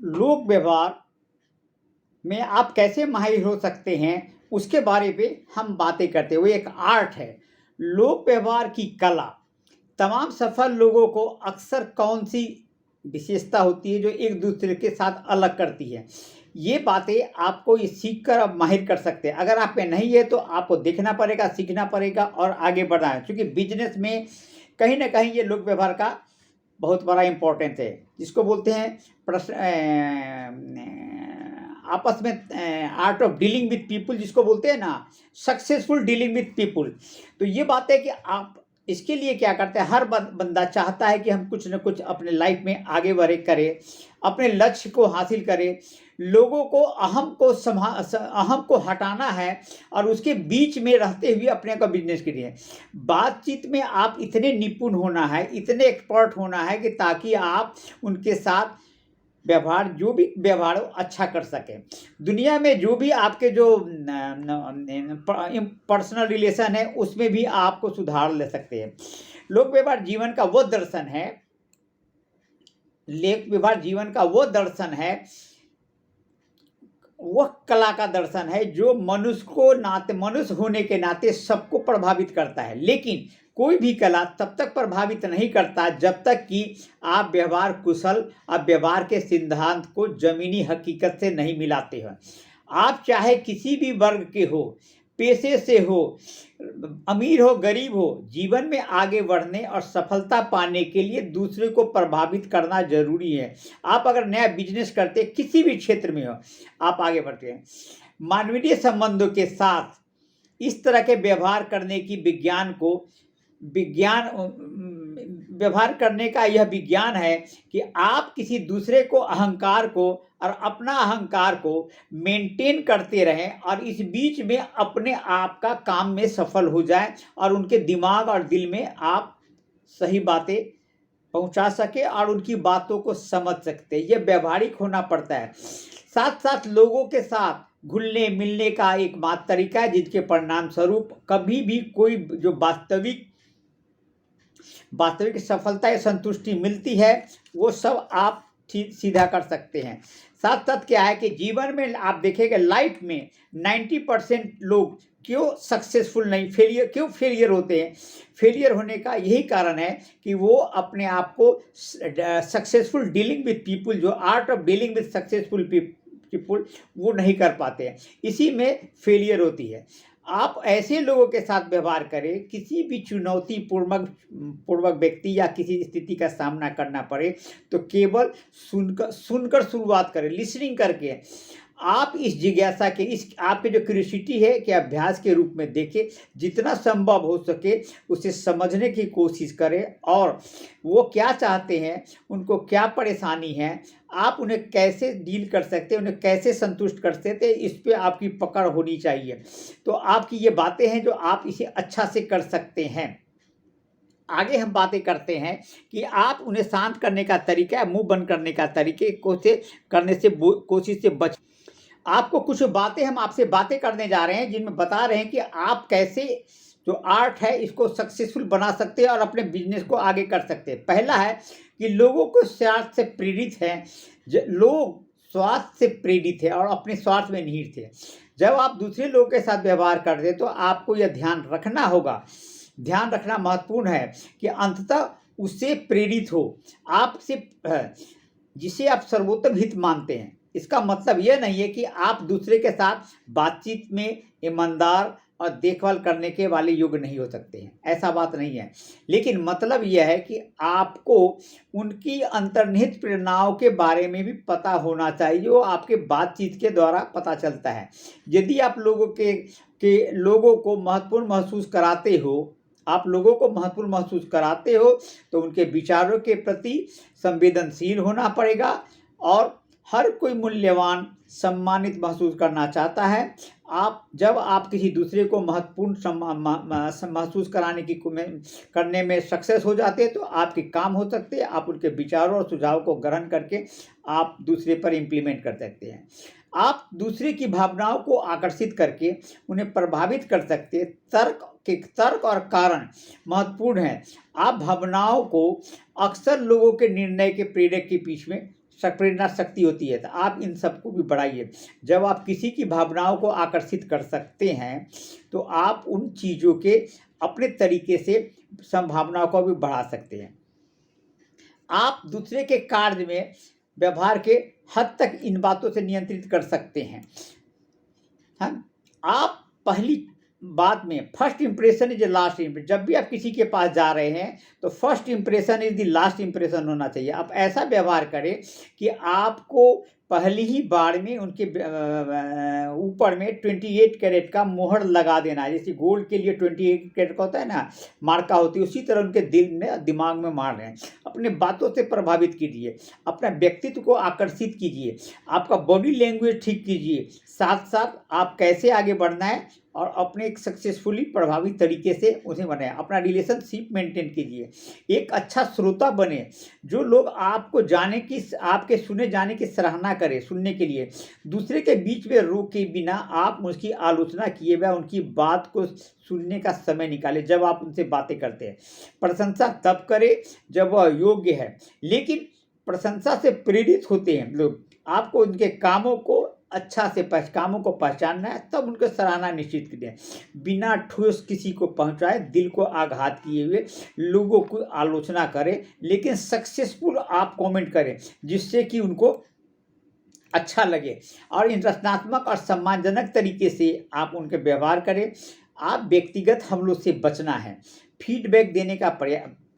लोक व्यवहार में आप कैसे माहिर हो सकते हैं, उसके बारे पे हम बातें करते हैं। वो एक आर्ट है। लोक व्यवहार की कला तमाम सफल लोगों को अक्सर कौन सी विशेषता होती है जो एक दूसरे के साथ अलग करती है, ये बातें आपको ये सीख कर आप माहिर कर सकते हैं। अगर आप में नहीं है तो आपको देखना पड़ेगा, सीखना पड़ेगा और आगे बढ़ना है, क्योंकि बिजनेस में कहीं ना कहीं ये लोक व्यवहार का बहुत बड़ा इम्पोर्टेंस है, जिसको बोलते हैं आपस में art of dealing with people, जिसको बोलते हैं ना सक्सेसफुल डीलिंग विथ पीपुल। तो ये बात है कि आप इसके लिए क्या करते हैं, हर बंदा चाहता है कि हम कुछ न कुछ अपने लाइफ में आगे बढ़े करें, अपने लक्ष्य को हासिल करें। लोगों को अहम को हटाना है और उसके बीच में रहते हुए अपने का बिजनेस करिए। बातचीत में आप इतने निपुण होना है, इतने एक्सपर्ट होना है कि ताकि आप उनके साथ व्यवहार, जो भी व्यवहार हो, अच्छा कर सके। दुनिया में जो भी आपके जो पर्सनल रिलेशन है उसमें भी आपको सुधार ले सकते हैं। लोक व्यवहार जीवन का वो दर्शन है, लोक व्यवहार जीवन का वो दर्शन है, वह कला का दर्शन है जो मनुष्य होने के नाते सबको प्रभावित करता है। लेकिन कोई भी कला तब तक प्रभावित नहीं करता जब तक कि आप व्यवहार कुशल, आप व्यवहार के सिद्धांत को जमीनी हकीकत से नहीं मिलाते हो। आप चाहे किसी भी वर्ग के हो, पेशे से हो, अमीर हो, गरीब हो, जीवन में आगे बढ़ने और सफलता पाने के लिए दूसरे को प्रभावित करना जरूरी है। आप अगर नया बिजनेस करते, किसी भी क्षेत्र में हो, आप आगे बढ़ते हैं। मानवीय संबंधों के साथ इस तरह के व्यवहार करने की व्यवहार करने का यह विज्ञान है कि आप किसी दूसरे को अहंकार को और अपना अहंकार को मेंटेन करते रहें और इस बीच में अपने आप का काम में सफल हो जाएं और उनके दिमाग और दिल में आप सही बातें पहुंचा सके और उनकी बातों को समझ सकते। ये व्यवहारिक होना पड़ता है। साथ साथ लोगों के साथ घुलने मिलने का एक मात्र तरीका है, जिसके परिणाम स्वरूप कभी भी कोई जो वास्तविक सफलता या संतुष्टि मिलती है, वो सब आप सीधा कर सकते हैं। साथ साथ क्या है कि जीवन में आप देखेंगे, लाइफ में 90% लोग क्यों सक्सेसफुल नहीं, फेलियर होते हैं। फेलियर होने का यही कारण है कि वो अपने आप को सक्सेसफुल डीलिंग विथ पीपुल, जो art of dealing with successful people, वो नहीं कर पाते हैं। इसी में फेलियर होती है। आप ऐसे लोगों के साथ व्यवहार करें, किसी भी चुनौती पूर्वक व्यक्ति या किसी स्थिति का सामना करना पड़े तो केवल सुनकर शुरुआत करें, लिसनिंग करके। आप इस जिज्ञासा के, इस आपके जो क्यूरियोसिटी है कि अभ्यास के रूप में देखें, जितना संभव हो सके उसे समझने की कोशिश करें और वो क्या चाहते हैं, उनको क्या परेशानी है, आप उन्हें कैसे डील कर सकते हैं, उन्हें कैसे संतुष्ट कर सकते हैं, इस पे आपकी पकड़ होनी चाहिए। तो आपकी ये बातें हैं जो आप इसे अच्छा से कर सकते हैं। आगे हम बातें करते हैं कि आप उन्हें शांत करने का तरीका, मुंह बंद करने का तरीके कोशिश से बच। आपको कुछ बातें, हम आपसे बातें करने जा रहे हैं जिनमें बता रहे हैं कि आप कैसे जो आर्ट है इसको सक्सेसफुल बना सकते हैं और अपने बिजनेस को आगे कर सकते हैं। पहला है कि लोगों को स्वार्थ से प्रेरित है, लोग स्वार्थ से प्रेरित है और अपने स्वार्थ में निहित है। जब आप दूसरे लोगों के साथ व्यवहार करते हैं तो आपको यह ध्यान रखना होगा, ध्यान रखना महत्वपूर्ण है कि अंततः उससे प्रेरित हो, आपसे, जिसे आप सर्वोत्तम हित मानते हैं। इसका मतलब यह नहीं है कि आप दूसरे के साथ बातचीत में ईमानदार और देखभाल करने के वाले योग्य नहीं हो सकते हैं, ऐसा बात नहीं है। लेकिन मतलब यह है कि आपको उनकी अंतर्निहित प्रेरणाओं के बारे में भी पता होना चाहिए, जो आपके बातचीत के द्वारा पता चलता है। यदि आप लोगों को महत्वपूर्ण महसूस कराते हो, आप लोगों को महत्वपूर्ण महसूस कराते हो तो उनके विचारों के प्रति संवेदनशील होना पड़ेगा और हर कोई मूल्यवान, सम्मानित महसूस करना चाहता है। जब आप किसी दूसरे को महत्वपूर्ण महसूस करने में सक्सेस हो जाते हैं तो आपके काम हो सकते हैं। आप उनके विचारों और सुझाव को ग्रहण करके आप दूसरे पर इम्प्लीमेंट कर सकते हैं। आप दूसरे की भावनाओं को आकर्षित करके उन्हें प्रभावित कर सकते हैं। तर्क और कारण महत्वपूर्ण है। आप भावनाओं को अक्सर लोगों के निर्णय के प्रेरक के बीच में प्रेरणा शक्ति होती है। तो आप इन सबको भी बढ़ाइए। जब आप किसी की भावनाओं को आकर्षित कर सकते हैं तो आप उन चीज़ों के अपने तरीके से संभावनाओं को भी बढ़ा सकते हैं। आप दूसरे के कार्य में व्यवहार के हद तक इन बातों से नियंत्रित कर सकते हैं। हाँ, आप पहली बात में first impression is last impression. जब भी आप किसी के पास जा रहे हैं तो first impression is the last impression होना चाहिए। आप ऐसा व्यवहार करें कि आपको पहली ही बार में उनके ऊपर में 28 कैरेट का मोहर लगा देना है। जैसे गोल्ड के लिए 28 कैरेट का होता है ना, मार्का होती है, उसी तरह उनके दिमाग में मार रहे हैं। अपने बातों से प्रभावित कीजिए, अपना व्यक्तित्व को आकर्षित कीजिए, आपका बॉडी लैंग्वेज ठीक कीजिए, साथ साथ आप कैसे आगे बढ़ना है और अपने एक सक्सेसफुली प्रभावी तरीके से उसे बनाए। अपना रिलेशनशिप मेंटेन कीजिए, एक अच्छा श्रोता बने, जो लोग आपको जाने की, आपके सुने जाने की सराहना करें। सुनने के लिए दूसरे के बीच में रोके बिना आप उसकी आलोचना किए व उनकी बात को सुनने का समय निकालें। जब आप उनसे बातें करते हैं, प्रशंसा तब करें जब वह योग्य है, लेकिन प्रशंसा से प्रेरित होते हैं लोग। आपको उनके कामों को अच्छा से कामों को पहचानना है, तब उनको सराहना निश्चित करें। बिना ठोस किसी को पहुंचाए, दिल को आघात किए हुए लोगों को आलोचना करें, लेकिन सक्सेसफुल आप कमेंट करें जिससे कि उनको अच्छा लगे और इन रचनात्मक और सम्मानजनक तरीके से आप उनके व्यवहार करें। आप व्यक्तिगत हमलों से बचना है। फीडबैक देने का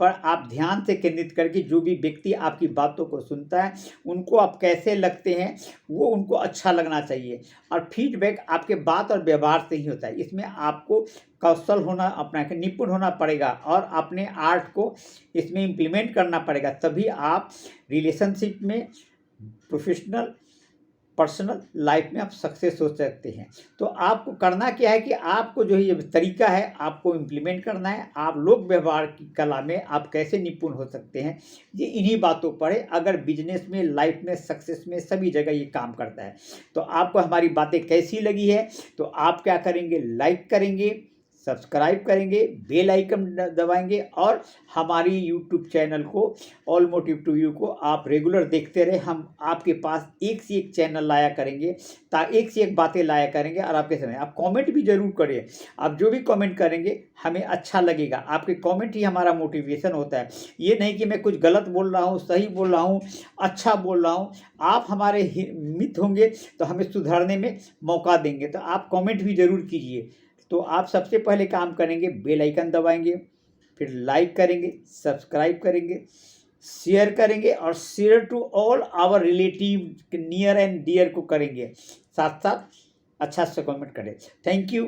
पर आप ध्यान से केंद्रित करके जो भी व्यक्ति आपकी बातों को सुनता है उनको आप कैसे लगते हैं वो उनको अच्छा लगना चाहिए। और फीडबैक आपके बात और व्यवहार से ही होता है। इसमें आपको कौशल होना, अपना निपुण होना पड़ेगा और अपने आर्ट को इसमें इम्प्लीमेंट करना पड़ेगा। तभी आप रिलेशनशिप में, प्रोफेशनल, पर्सनल लाइफ में आप सक्सेस हो सकते हैं। तो आपको करना क्या है कि आपको जो ये तरीका है आपको इम्प्लीमेंट करना है। आप लोक व्यवहार की कला में आप कैसे निपुण हो सकते हैं, ये इन्हीं बातों पर है। अगर बिजनेस में, लाइफ में, सक्सेस में, सभी जगह ये काम करता है। तो आपको हमारी बातें कैसी लगी है तो आप क्या करेंगे, लाइक करेंगे, सब्सक्राइब करेंगे, बेल आइकन दबाएंगे और हमारी यूट्यूब चैनल को ऑल मोटिव टू यू को आप रेगुलर देखते रहे। हम आपके पास एक से एक चैनल लाया करेंगे, एक से एक बातें लाया करेंगे। और आपके समय आप कमेंट भी जरूर करें। आप जो भी कमेंट करेंगे हमें अच्छा लगेगा। आपके कमेंट ही हमारा मोटिवेशन होता है। ये नहीं कि मैं कुछ गलत बोल रहा हूँ, सही बोल रहा हूँ, अच्छा बोल रहा हूँ। आप हमारे मित्र होंगे तो हमें सुधारने में मौका देंगे। तो आप कमेंट भी जरूर कीजिए। तो आप सबसे पहले काम करेंगे, बेल आइकन दबाएंगे, फिर लाइक करेंगे, सब्सक्राइब करेंगे, शेयर करेंगे और share to all our relative, near and dear को करेंगे। साथ साथ अच्छा सा कमेंट करें। Thank you.